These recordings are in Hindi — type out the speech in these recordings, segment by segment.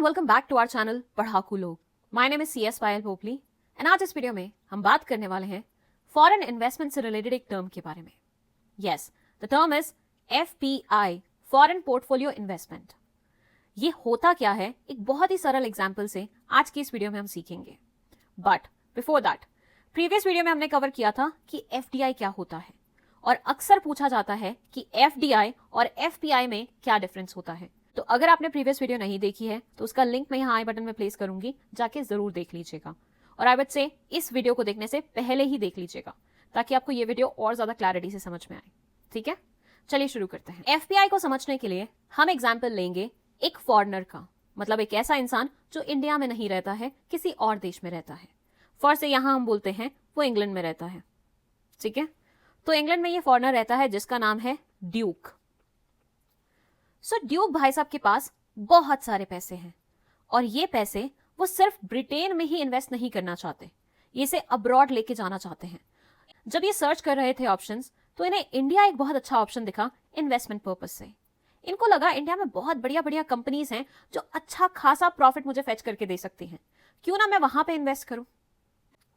welcome back to our channel पढ़ाकू लोग। My name is CS Payal Popli and आज इस वीडियो में हम बात करने वाले हैं फॉरेन इन्वेस्टमेंट से रिलेटेड एक टर्म के बारे में। Yes, the term is FPI, foreign portfolio investment. ये होता क्या है, एक बहुत ही सरल एग्जाम्पल से आज की इस वीडियो में हम सीखेंगे। But before that, previous video में हमने कवर किया था कि FDI क्या होता है और अक्सर पूछा जाता है कि FDI और FPI में क्या डिफरेंस होता है। तो अगर आपने प्रीवियस वीडियो नहीं देखी है तो उसका लिंक मैं यहाँ आई बटन में प्लेस करूंगी, जाके जरूर देख लीजिएगा। और आई वुड से इस वीडियो को देखने से पहले ही देख लीजिएगा ताकि आपको ये वीडियो और ज्यादा क्लैरिटी से समझ में आए। ठीक है, चलिए शुरू करते हैं। FPI को समझने के लिए हम एग्जाम्पल लेंगे एक फॉरेनर का, मतलब एक ऐसा इंसान जो इंडिया में नहीं रहता है, किसी और देश में रहता है। फॉर से यहाँ हम बोलते हैं वो इंग्लैंड में रहता है। ठीक है, तो इंग्लैंड में ये फॉरेनर रहता है जिसका नाम है ड्यूक। सो ड्यूक भाई साहब के पास बहुत सारे पैसे हैं और ये पैसे वो सिर्फ ब्रिटेन में ही इन्वेस्ट नहीं करना चाहते, ये इसे अब्रॉड लेके जाना चाहते हैं। जब ये सर्च कर रहे थे ऑप्शंस तो इन्हें इंडिया एक बहुत अच्छा ऑप्शन दिखा इन्वेस्टमेंट पर्पस से। इनको लगा इंडिया में बहुत बढ़िया बढ़िया कंपनीज हैं जो अच्छा खासा प्रॉफिट मुझे फेच करके दे सकती हैं, क्यों ना मैं वहां पे इन्वेस्ट करूं।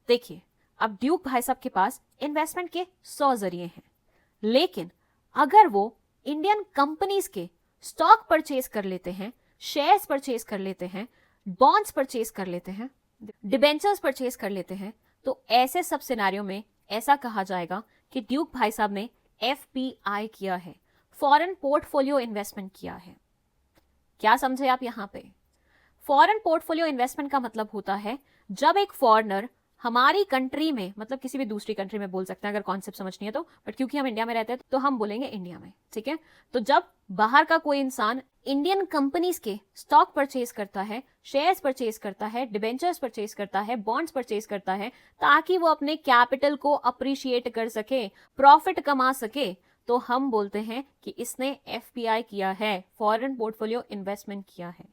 देखिए, अब ड्यूक भाई साहब के पास इन्वेस्टमेंट के 100 जरिए हैं, लेकिन अगर वो इंडियन कंपनीज के स्टॉक परचेज कर लेते हैं, शेयर्स परचेज कर लेते हैं, बॉन्ड्स परचेज कर लेते हैं, डिबेंचर्स परचेज कर लेते हैं, तो ऐसे सब सिनेरियो में ऐसा कहा जाएगा कि ड्यूक भाई साहब ने FPI किया है, फॉरेन पोर्टफोलियो इन्वेस्टमेंट किया है। क्या समझे आप यहाँ पे? फॉरेन पोर्टफोलियो इन्वेस्टमेंट का मतलब होता है जब एक फॉरेनर हमारी कंट्री में, मतलब किसी भी दूसरी कंट्री में बोल सकते हैं अगर कॉन्सेप्ट समझनी है तो, बट क्योंकि हम इंडिया में रहते हैं तो हम बोलेंगे इंडिया में। ठीक है, तो जब बाहर का कोई इंसान इंडियन कंपनीज के स्टॉक परचेज करता है, शेयर्स परचेज करता है, डिबेंचर्स परचेज करता है, बॉन्ड्स परचेज करता है, ताकि वो अपने कैपिटल को अप्रिशिएट कर सके, प्रॉफिट कमा सके, तो हम बोलते हैं कि इसने FPI किया है, फॉरेन पोर्टफोलियो इन्वेस्टमेंट किया है।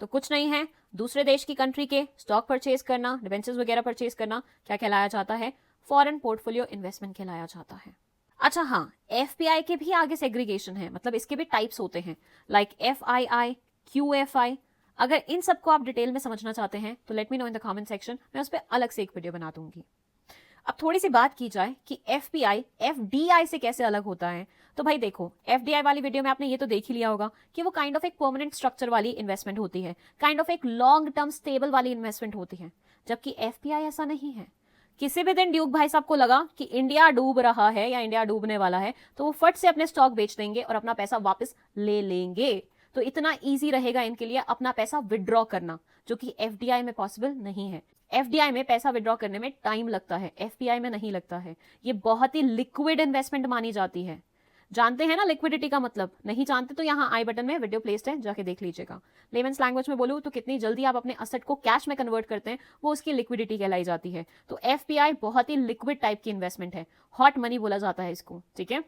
तो कुछ नहीं है, दूसरे देश की कंट्री के स्टॉक परचेज करना, डिबेंचर्स वगैरह परचेज करना क्या कहलाया जाता है? फॉरेन पोर्टफोलियो इन्वेस्टमेंट कहलाया जाता है। अच्छा हाँ, FPI के भी आगे सेग्रीगेशन है, मतलब इसके भी टाइप्स होते हैं, लाइक FII, QFI। अगर इन सबको आप डिटेल में समझना चाहते हैं तो let me know in the comment section, मैं उस पर अलग से एक वीडियो बना दूंगी। अब थोड़ी सी बात की जाए कि FPI FDI से कैसे अलग होता है, तो भाई देखो, FDI वाली वीडियो में आपने ये तो देख ही लिया होगा कि वो काइंड ऑफ एक परमानेंट स्ट्रक्चर वाली इन्वेस्टमेंट होती है, काइंड ऑफ एक लॉन्ग टर्म स्टेबल वाली इन्वेस्टमेंट होती है, जबकि FPI ऐसा नहीं है। किसी भी दिन ड्यूक भाई साहब को लगा कि इंडिया डूब रहा है या इंडिया डूबने वाला है तो वो फट से अपने स्टॉक बेच देंगे और अपना पैसा वापस ले लेंगे। तो इतना इजी रहेगा इनके लिए अपना पैसा विड्रॉ करना, जो कि FDI में पॉसिबल नहीं है। FDI में पैसा विड्रॉ करने में टाइम लगता है, FPI में नहीं लगता है। ये बहुत ही लिक्विड इन्वेस्टमेंट मानी जाती है। जानते हैं ना लिक्विडिटी का मतलब? नहीं जानते तो यहाँ आई बटन में वीडियो प्लेस्ड है, जाके देख लीजिएगा। लेमन्स लैंग्वेज में बोलूँ तो कितनी जल्दी आप अपने असेट को कैश में कन्वर्ट करते हैं, वो उसकी लिक्विडिटी कहलाई जाती है। तो FPI बहुत ही लिक्विड टाइप की इन्वेस्टमेंट है, हॉट मनी बोला जाता है इसको। ठीक है,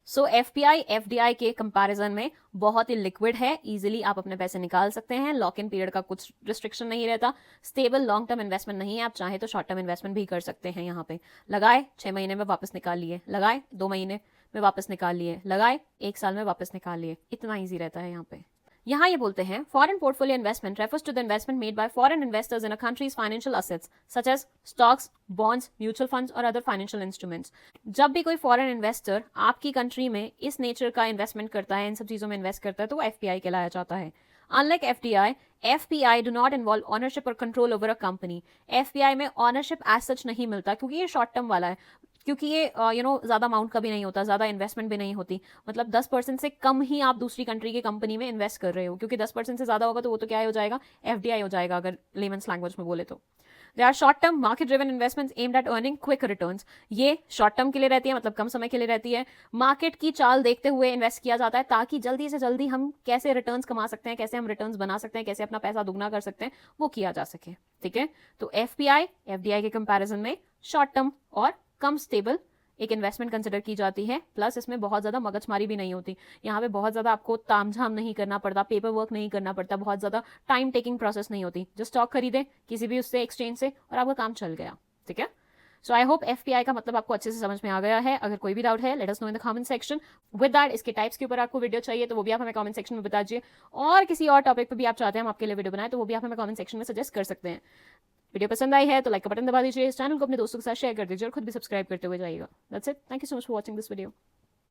सो FPI FDI के कंपैरिजन में बहुत ही लिक्विड है, इजीली आप अपने पैसे निकाल सकते हैं, लॉक इन पीरियड का कुछ रिस्ट्रिक्शन नहीं रहता, स्टेबल लॉन्ग टर्म इन्वेस्टमेंट नहीं है। आप चाहे तो शॉर्ट टर्म इन्वेस्टमेंट भी कर सकते हैं। यहाँ पे लगाए 6 महीने में वापस निकाल लिए, लगाए 2 महीने में वापस निकाल लिए, लगाए 1 साल में वापस निकाल लिए, इतना ईजी रहता है यहाँ पे। यहाँ ये बोलते हैं foreign portfolio investment refers to the investment made by foreign investors in a country's financial assets such as stocks, bonds, mutual funds और अदर फाइनेंशियल इंस्ट्रूमेंट्स। जब भी कोई फॉरेन इन्वेस्टर आपकी कंट्री में इस नेचर का इन्वेस्टमेंट करता है, इन सब चीजों में इन्वेस्ट करता है, तो वो FPI कहलाया जाता है। Unlike FDI, FPI do not involve ownership or control over a company. FPI में ownership as such नहीं मिलता क्योंकि ये शॉर्ट टर्म वाला है, क्योंकि ये ज्यादा अमाउंट का भी नहीं होता, ज्यादा इन्वेस्टमेंट भी नहीं होती। मतलब 10% से कम ही आप दूसरी कंट्री की कंपनी में इन्वेस्ट कर रहे हो, क्योंकि 10% से ज्यादा होगा तो वो तो क्या हो जाएगा? FDI हो जाएगा, अगर लेमन्स लैंग्वेज में बोले तो। They are short term market driven investments aimed at earning quick returns. ये शॉर्ट टर्म के लिए रहती है, मतलब कम समय के लिए रहती है। मार्केट की चाल देखते हुए इन्वेस्ट किया जाता है ताकि जल्दी से जल्दी हम कैसे रिटर्न्स कमा सकते हैं, कैसे हम रिटर्न्स बना सकते हैं, कैसे अपना पैसा दुगना कर सकते हैं, वो किया जा सके। ठीक है, तो FPI FDI के कंपैरिजन में शॉर्ट टर्म और कम स्टेबल एक इन्वेस्टमेंट कंसिडर की जाती है। प्लस इसमें बहुत ज्यादा मगजमारी भी नहीं होती, यहाँ पे बहुत ज्यादा आपको तामझाम नहीं करना पड़ता, पेपर वर्क नहीं करना पड़ता, बहुत ज्यादा टाइम टेकिंग प्रोसेस नहीं होती। जो स्टॉक खरीदे किसी भी उससे एक्सचेंज से और आपका काम चल गया। ठीक है, सो आई होप FPI का मतलब आपको अच्छे से समझ में आ गया है. अगर कोई भी डाउट है, let us know in the comment section. With that, इसके टाइप्स के ऊपर आपको वीडियो चाहिए तो वो भी आप हमें कमेंट सेक्शन में बता दीजिए. और किसी और टॉपिक पर भी आप चाहते हैं हम आपके लिए वीडियो बनाए तो वो भी आप हमें कमेंट सेक्शन में सजेस्ट कर सकते हैं. वीडियो पसंद आई है तो लाइक का बटन दबा दीजिए, इस चैनल को अपने दोस्तों के साथ शेयर कर दीजिए और खुद भी सब्सक्राइब करते हुए जाइएगा. That's it. Thank you so much for watching this video.